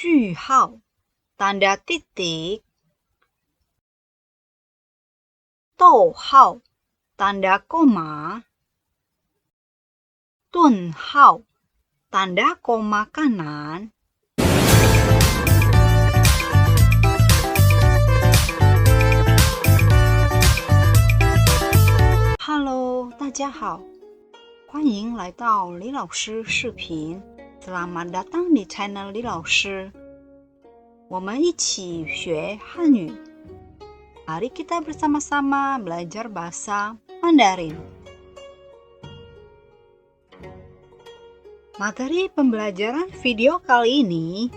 句号 tanda titik, 逗号 tanda koma, 顿号 tanda koma kanan, Hello， 大家好，欢迎来到李老师视频。Selamat datang di channel 李老师。我们一起学汉语。Mari kita bersama-sama belajar bahasa Mandarin. Materi pembelajaran video kali ini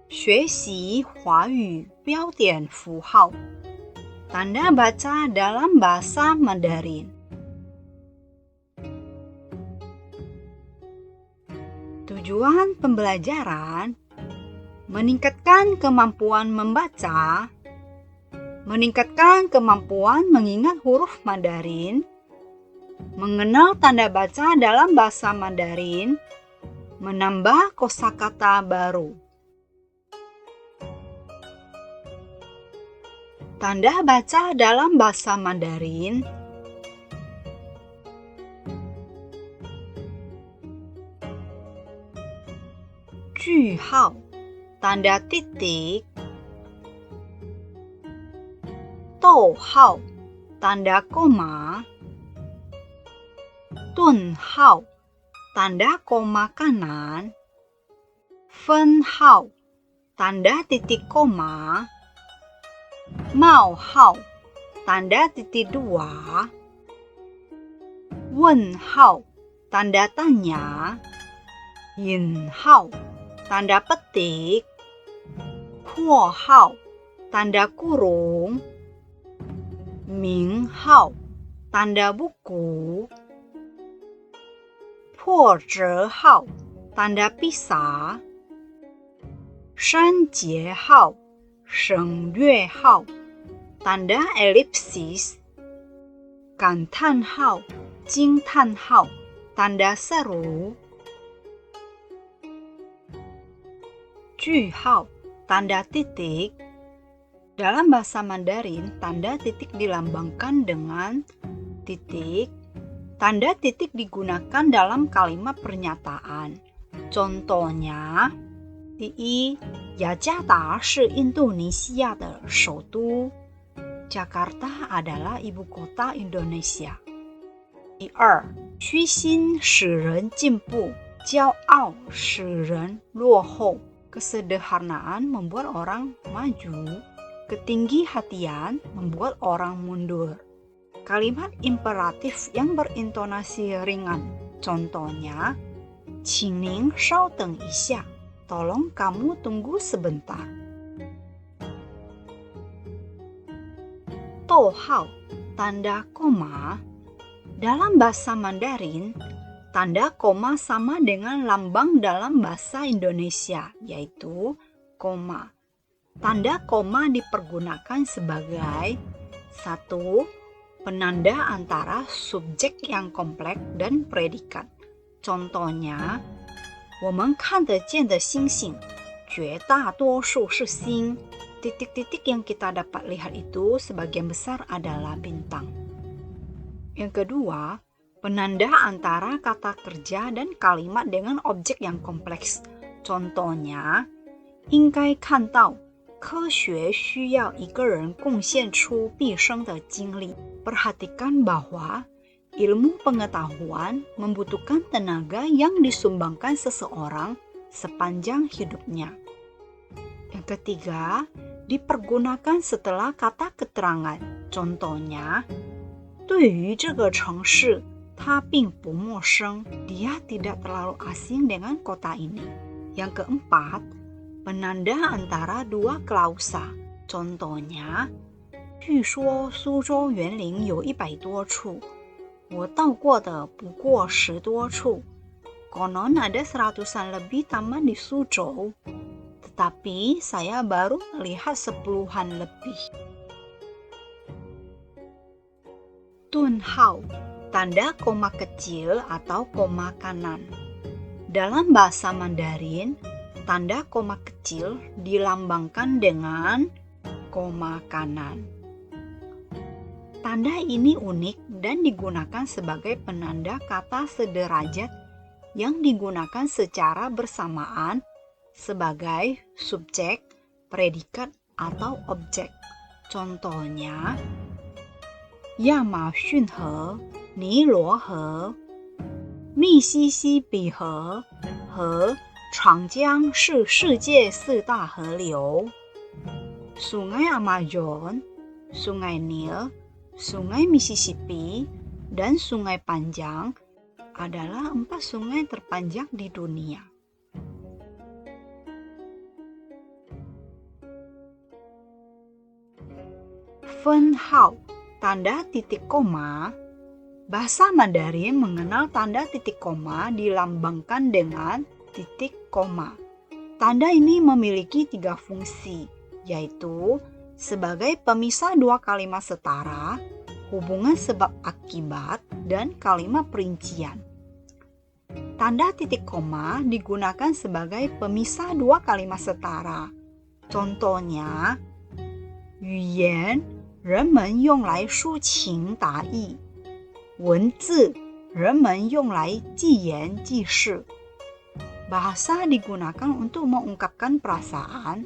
学习华语标点符号 tanda baca dalam bahasa Mandarin. Tujuan pembelajaran meningkatkan kemampuan membaca, meningkatkan kemampuan mengingat huruf Mandarin, mengenal tanda baca dalam bahasa Mandarin, menambah kosakata baru. Tanda baca dalam bahasa Mandarin. Ju hao, tanda titik. Dou hao, tanda koma. Dun hao, tanda koma kanan. Fen hao, tanda titik koma. Mao hao, tanda titik dua. Wen hao, tanda tanya. Yin hao, tanda petik. Kuo hao, tanda kurung. Ming hao, tanda buku. Po zhe hao, tanda pisah. Shan jie hao, sheng yue hao, tanda elipsis. Gan tan hao, jing tan hao, tanda seru. Ju hao, tanda titik. Dalam bahasa Mandarin, tanda titik dilambangkan dengan titik. Tanda titik digunakan dalam kalimat pernyataan. Contohnya, 第一，雅加达是印度尼西亚的首都。Jakarta adalah ibu kota Indonesia. 第二，虚心使人进步，骄傲使人落后。Kesederhanaan membuat orang maju, ketinggi hatian membuat orang mundur. Kalimat imperatif yang berintonasi ringan. Contohnya, 请您稍等一下, tolong kamu tunggu sebentar. 逗号 tanda koma. Dalam bahasa Mandarin, tanda koma sama dengan lambang dalam bahasa Indonesia, yaitu koma. Tanda koma dipergunakan sebagai 1. Penanda antara subjek yang kompleks dan predikat. Contohnya, 我们看得见的星星，绝大多数是星。Titik-titik yang kita dapat lihat itu sebagian besar adalah bintang. Yang kedua, penanda antara kata kerja dan kalimat dengan objek yang kompleks. Contohnya, 应该看到科学需要一个人贡献出毕生的精力. Perhatikan bahwa ilmu pengetahuan membutuhkan tenaga yang disumbangkan seseorang sepanjang hidupnya. Yang ketiga, dipergunakan setelah kata keterangan. Contohnya, 对于这个城市他并不陌生. Dia tidak terlalu asing dengan kota ini. Yang keempat, penanda antara dua klausa. Contohnya, 据说苏州园林有100多处，我到过的不过10多处。Konon ada seratusan lebih taman di Suzhou, tetapi saya baru melihat 10-an lebih. Dun hao, tanda koma kecil atau koma kanan. Dalam bahasa Mandarin, Tanda koma kecil dilambangkan dengan koma kanan. Tanda ini unik dan digunakan sebagai penanda kata sederajat yang digunakan secara bersamaan sebagai subjek, predikat, atau objek. Contohnya, Yama Shun He, Ni Luo He, Mississippi He, He Changjiang 是世界四大河流。Sungai Amazon, Sungai Nil, Sungai Mississippi, dan Sungai Panjang adalah 4 sungai terpanjang di dunia. Fenhao, tanda titik koma. Bahasa Mandarin mengenal tanda titik koma dilambangkan dengan titik koma. Tanda ini memiliki 3 fungsi, yaitu sebagai pemisah 2 kalimat setara, hubungan sebab akibat, dan kalimat perincian. Tanda titik koma digunakan sebagai pemisah 2 kalimat setara. Contohnya, 语言人们用来抒情达意，文字人们用来记言记事。Bahasa digunakan untuk mengungkapkan perasaan,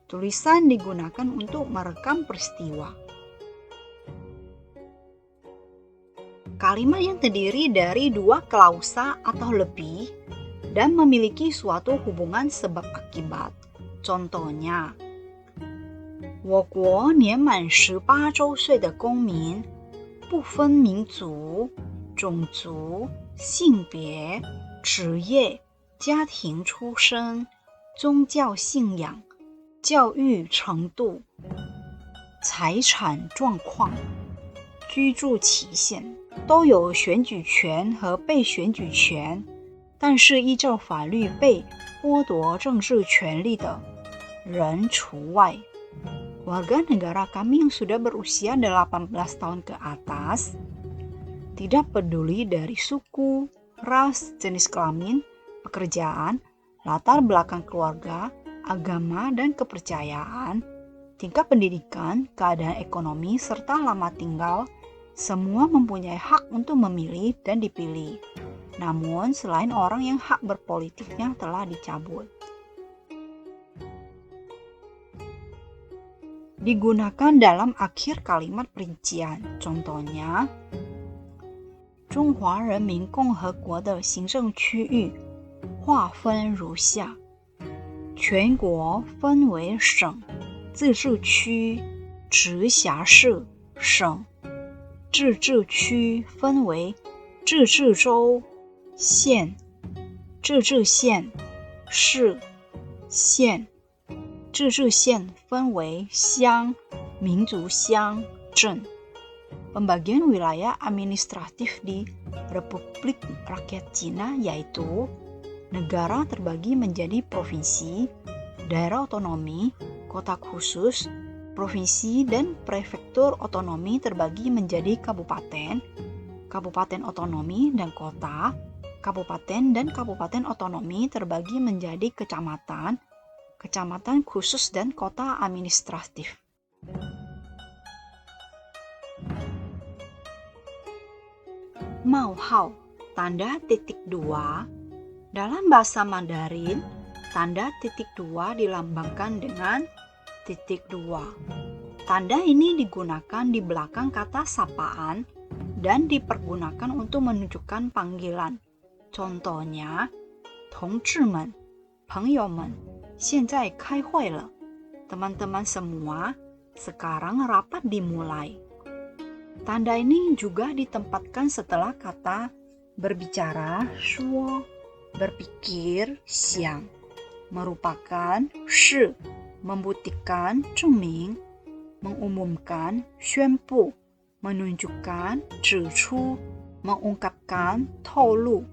tulisan digunakan untuk merekam peristiwa. Kalimat yang terdiri dari 2 klausa atau lebih dan memiliki suatu hubungan sebab akibat. Contohnya, 我国年满18周岁的公民不分民族、种族、性别、职业、家庭出身、宗教信仰、教育程度、财产状况、居住期限都有选举权和被选举权，但是依照法律被剥夺政治权利的人除外。Warga negara kami yang sudah berusia 18 tahun ke atas, tidak peduli dari suku, ras, jenis kelamin, pekerjaan, latar belakang keluarga, agama dan kepercayaan, tingkat pendidikan, keadaan ekonomi, serta lama tinggal, semua mempunyai hak untuk memilih dan dipilih. Namun, selain orang yang hak berpolitiknya telah dicabut. Digunakan dalam akhir kalimat perincian. Contohnya, 中华人民共和国的行政区域划分如下：全国分为省、自治区、直辖市、省；自治区分为自治州、县、自治县、市、县；自治县分为乡、民族乡、镇。Pembagian wilayah administratif di Republik Rakyat Cina yaitu negara terbagi menjadi provinsi, daerah otonomi, kota khusus, provinsi dan prefektur otonomi terbagi menjadi kabupaten, kabupaten otonomi dan kota, kabupaten dan kabupaten otonomi terbagi menjadi kecamatan, kecamatan khusus dan kota administratif. Mauhao, tanda titik 2. Dalam bahasa Mandarin, tanda titik 2 dilambangkan dengan titik 2. Tanda ini digunakan di belakang kata sapaan dan dipergunakan untuk menunjukkan panggilan. Contohnya, 同志们, 朋友们, 现在开会了. Teman-teman semua, sekarang rapat dimulai. Tanda ini juga ditempatkan setelah kata berbicara, shuo, berpikir, xiang, merupakan, shi, membuktikan, zhengming, mengumumkan, xuanbu, menunjukkan, zhichu, mengungkapkan, toulu.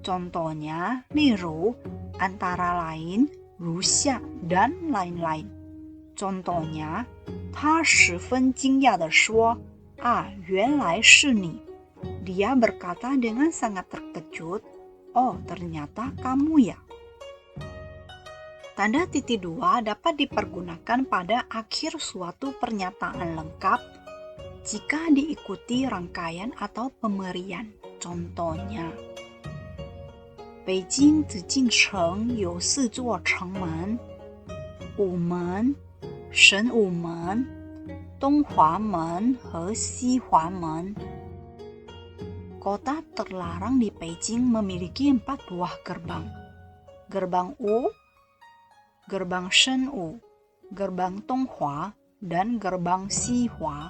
Contohnya, liru, antara lain, ruxia, dan lain-lain. Contohnya, 他十分惊讶地说 原来是你. Dia berkata dengan sangat terkejut, oh ternyata kamu ya. Tanda titik dua dapat dipergunakan pada akhir suatu pernyataan lengkap jika diikuti rangkaian atau pemberian. Contohnya, 北京紫禁城有4座城门，午门、神武门、东华门和西华门。 Kota terlarang di Beijing memiliki 4 buah gerbang. Gerbang Wu, gerbang Shenwu, gerbang Donghua, dan gerbang Xihua.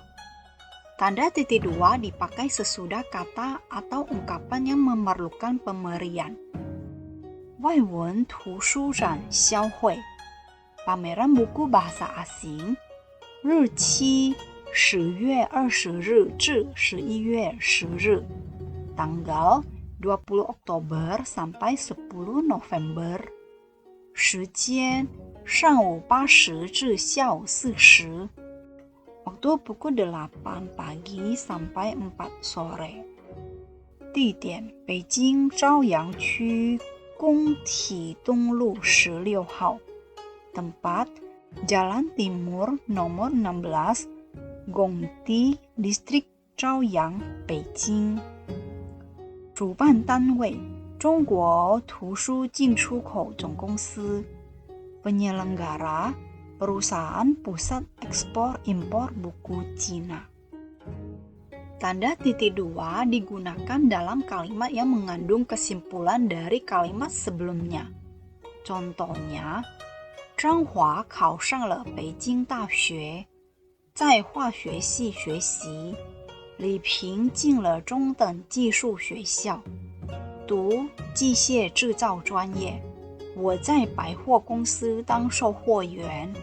Tanda titik dua dipakai sesudah kata atau ungkapan yang memerlukan pemberian. 外文图书展销会 pameran buku bahasa asing 日期10月20日至11月10日 tanggal 20 Oktober sampai 10 November 时间上午8时至下午4时 waktu pukul 8 pagi sampai 4 sore 地点北京朝阳区 工体东路16号 tempat Jalan Timur nomor 16 Gongti Distrik Chaoyang, Beijing 主办单位中国图书进出口总公司 penyelenggara perusahaan pusat ekspor impor buku Cina. Tanda titik dua digunakan dalam kalimat yang mengandung kesimpulan dari kalimat sebelumnya. Contohnya, 张华考上了北京大学，在化学系学习。李平进了中等技术学校，读机械制造专业。我在百货公司当售货员。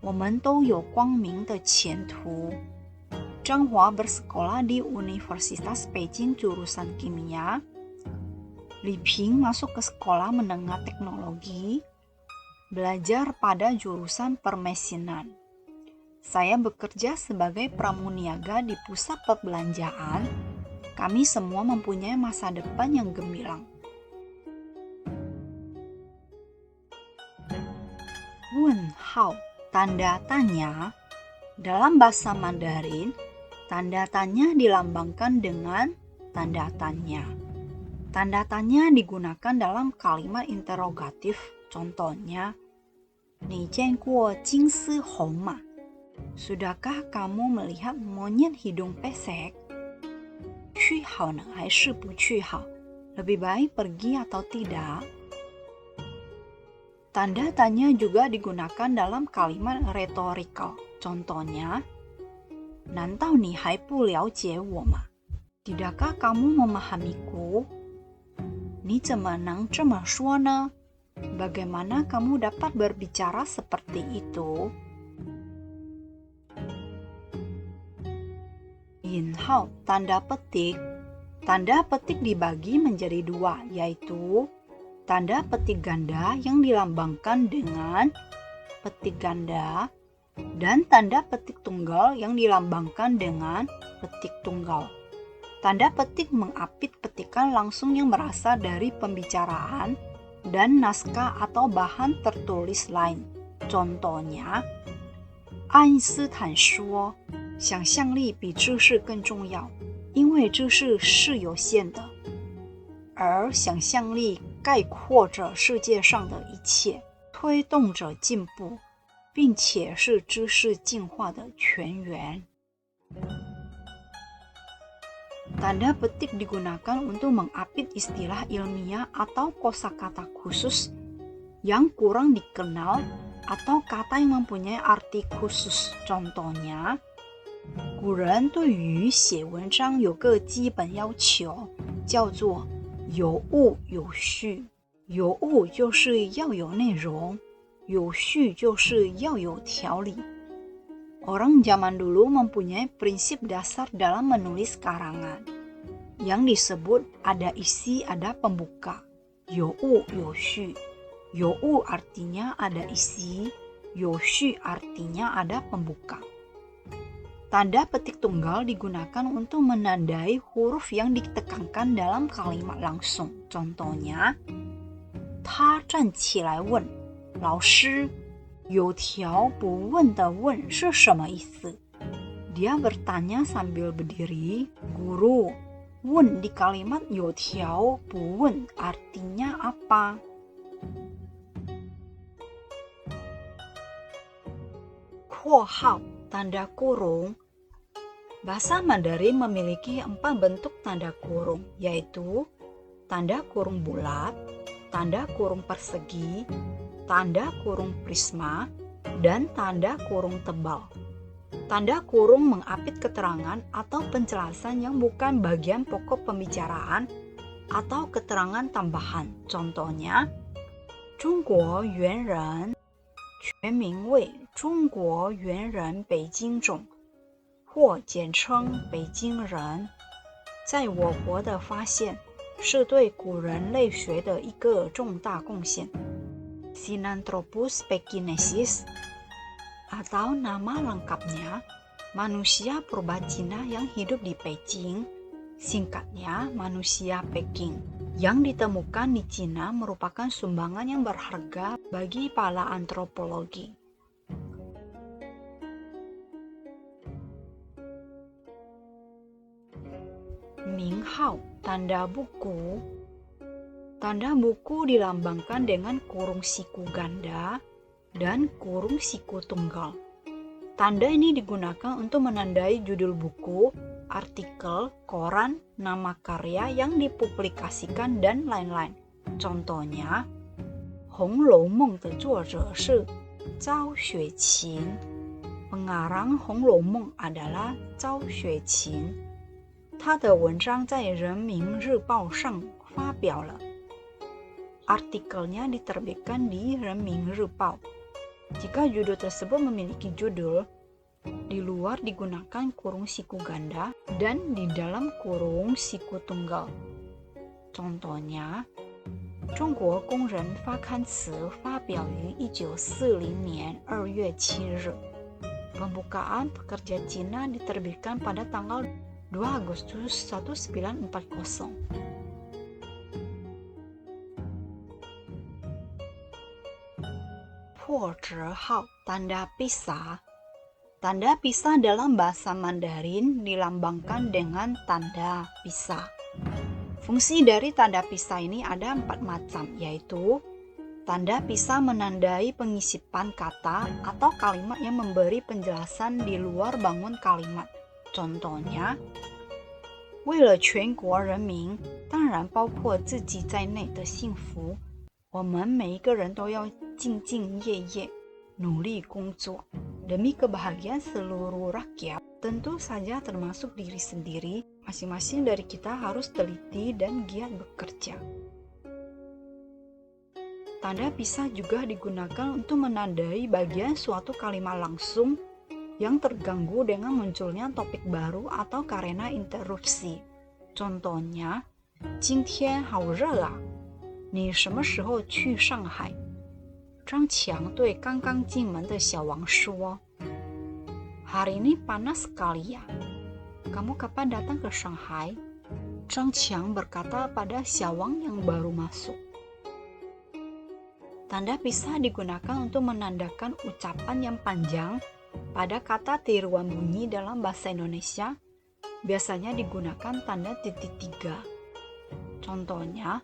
我们都有光明的前途。Zhang Hua bersekolah di Universitas Beijing jurusan kimia. Li Ping masuk ke sekolah menengah teknologi, belajar pada jurusan permesinan. Saya bekerja sebagai pramuniaga di pusat perbelanjaan. Kami semua mempunyai masa depan yang gemilang. Wen Hao, tanda tanya. Dalam bahasa Mandarin, tanda tanya dilambangkan dengan tanda tanya. Tanda tanya digunakan dalam kalimat interrogatif. Contohnya, 你见过金丝猴吗? Sudahkah kamu melihat monyet hidung pesek? 去好呢还是不去好? Lebih baik pergi atau tidak? Tanda tanya juga digunakan dalam kalimat retorikal. Contohnya, 难道你还不了解我吗? Tidakkah kamu memahamiku? 你怎么能这么说呢? Bagaimana kamu dapat berbicara seperti itu? Yin Hao, tanda petik. Tanda petik dibagi menjadi dua, yaitu tanda petik ganda yang dilambangkan dengan petik ganda dan tanda petik tunggal yang dilambangkan dengan petik tunggal. Tanda petik mengapit petikan langsung yang berasal dari pembicaraan dan naskah atau bahan tertulis lain. Contohnya, 爱因斯坦说，想象力比知识更重要，因为知识是有限的，而想象力概括着世界上的一切，推动着进步，并且是知识进化的泉源。Tanda petik digunakan untuk mengapit istilah ilmiah atau kosakata khusus yang kurang dikenal atau kata yang mempunyai arti khusus. Contohnya, 古人对于写文章有个基本要求，叫做有物有序。有物就是要有内容，有序就是要有条理。Orang zaman dulu mempunyai prinsip dasar dalam menulis karangan yang disebut ada isi, ada pembuka. 有物有序. 有物 artinya ada isi, 有序 artinya ada pembuka. Tanda petik tunggal digunakan untuk menandai huruf yang ditekankan dalam kalimat langsung. Contohnya, 他站起来问老师，有条不紊的问是什么意思？ Dia bertanya sambil berdiri. Guru, wun di kalimat 有条不紊 artinya apa? Kuohao, tanda kurung. Bahasa Mandarin memiliki 4 bentuk tanda kurung, yaitu tanda kurung bulat, tanda kurung persegi, tanda kurung prisma, dan tanda kurung tebal. Tanda kurung mengapit keterangan atau penjelasan yang bukan bagian pokok pembicaraan atau keterangan tambahan. Contohnya, 中国猿人全名为中国猿人北京种，或简称北京人。在我国的发现是对古人类学的一个重大贡献。Sinanthropus pekinensis atau nama lengkapnya manusia purba Cina yang hidup di Beijing, singkatnya manusia Peking, yang ditemukan di Cina merupakan sumbangan yang berharga bagi para antropologi. Minghao, tanda buku. Tanda buku dilambangkan dengan kurung siku ganda dan kurung siku tunggal. Tanda ini digunakan untuk menandai judul buku, artikel, koran, nama karya yang dipublikasikan, dan lain-lain. Contohnya, 红楼梦的作者是赵雪芹. Pengarang 红楼梦 adalah 赵雪芹。他的文章在人民日报上发表了。Artikelnya diterbitkan di Renmin Ripao. Jika judul tersebut memiliki judul, di luar digunakan kurung siku ganda dan di dalam kurung siku tunggal. Contohnya, 中国工人发刊词发表于1940年2月7日. Pembukaan pekerja Cina diterbitkan pada tanggal 2 Agustus 1940. 破折号, tanda pisah. Tanda pisah dalam bahasa Mandarin dilambangkan dengan tanda pisah. Fungsi dari tanda pisah ini ada 4 macam, yaitu tanda pisah menandai pengisipan kata atau kalimat yang memberi penjelasan di luar bangun kalimat. Contohnya, 为了全国人民，当然包括自己在内的幸福，我们每一个人都要兢兢业业，努力工作demi kebahagiaan seluruh rakyat. Tentu saja termasuk diri sendiri, masing-masing dari kita harus teliti dan giat bekerja. Tanda pisah juga digunakan untuk menandai bagian suatu kalimat langsung yang terganggu dengan munculnya topik baru atau karena interupsi. Contohnya, 今天好热啊，你什么时候去上海？张强对刚刚进门的小王说， Hari ini panas sekali ya. Kamu kapan datang ke Shanghai? Zhang Qiang berkata pada Xiaowang yang baru masuk. Tanda pisah digunakan untuk menandakan ucapan yang panjang pada kata tiruan bunyi dalam bahasa Indonesia. Biasanya digunakan tanda titik 3. Contohnya,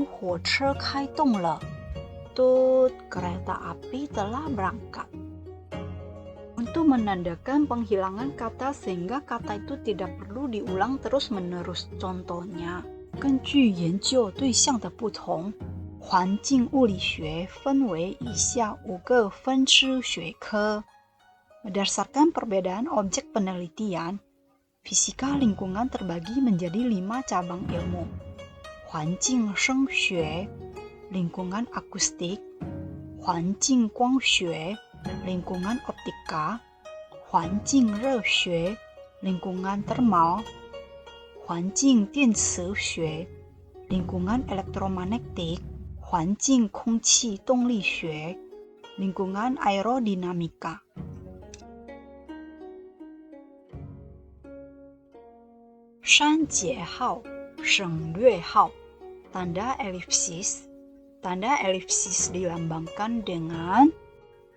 火车开动了. Tut, kereta api telah berangkat. Untuk menandakan penghilangan kata sehingga kata itu tidak perlu diulang terus-menerus. Contohnya, 根据研究对象的不同，环境物理学分为以下5个分支学科。 Berdasarkan perbedaan objek penelitian, fisika lingkungan terbagi menjadi 5 cabang ilmu. 环境声学 lingkungan akustik, 环境光学 lingkungan optika, 环境热学 lingkungan thermal, 环境电磁学 lingkungan elektromagnetik, 环境空气动力学 lingkungan aerodinamika. Shanjie hao, 省略号 tanda elipsis. Tanda elipsis dilambangkan dengan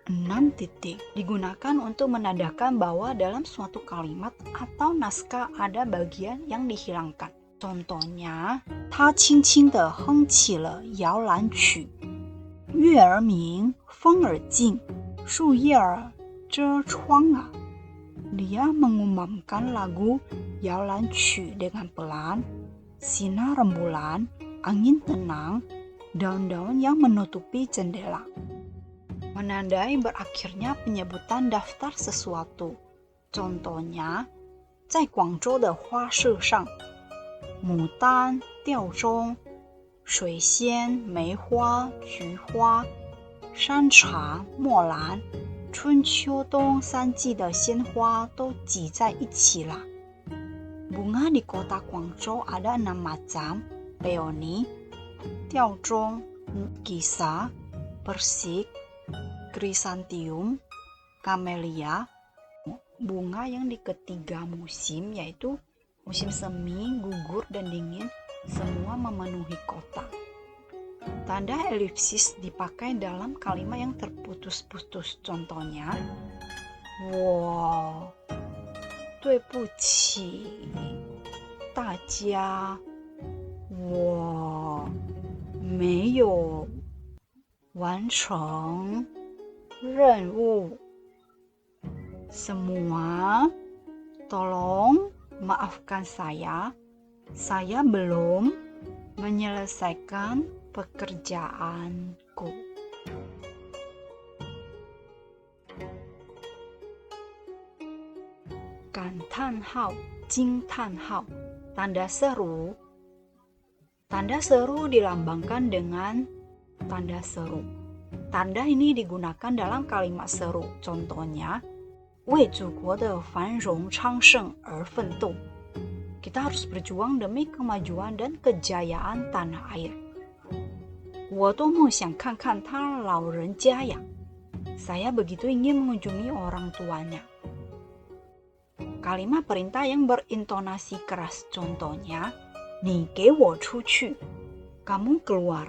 6 titik. Digunakan untuk menandakan bahwa dalam suatu kalimat atau naskah ada bagian yang dihilangkan. Contohnya, 他轻轻地哼起了摇篮曲，月儿明，风儿静，树叶儿遮窗啊。Dia mengumandangkan lagu Yaolan Qu dengan pelan, sinar rembulan, angin tenang, daun-daun yang menutupi jendela. Menandai berakhirnya penyebutan daftar sesuatu. Contohnya, 在广州的花市上，牡丹、吊钟、水仙、梅花、菊花、山茶、墨兰。春秋冬三季的鲜花都挤在一起了。Bunga di kota Guangzhou ada 6 macam: peony, 吊钟, gisa, persik, chrysanthemum, camellia. Bunga yang di ketiga musim yaitu musim semi, gugur, dan dingin semua memenuhi kota. Tanda elipsis dipakai dalam kalimat yang terputus-putus. Contohnya, 我对不起大家，我没有完成任务。Semua, tolong maafkan saya belum menyelesaikan pekerjaanku. Gantanhao, jingtanhao, tanda seru. Tanda seru dilambangkan dengan tanda seru. Tanda ini digunakan dalam kalimat seru. Contohnya, 为祖国的繁荣昌盛而奋斗. Kita harus berjuang demi kemajuan dan kejayaan tanah air. 我多么想看看他老人家呀. Saya begitu ingin mengunjungi orang tuanya. Kalimat perintah yang berintonasi keras. Contohnya, 你给我出去. Kamu keluar.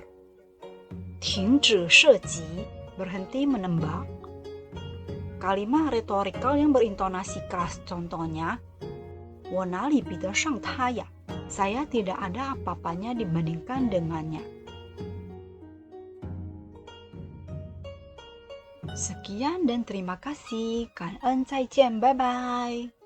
停止射击. Berhenti menembak. Kalimat retorikal yang berintonasi keras. Contohnya, 我哪里比得上他呀? Saya tidak ada apa-apanya dibandingkan dengannya. Sekian dan terima kasih. 感恩再见，拜拜。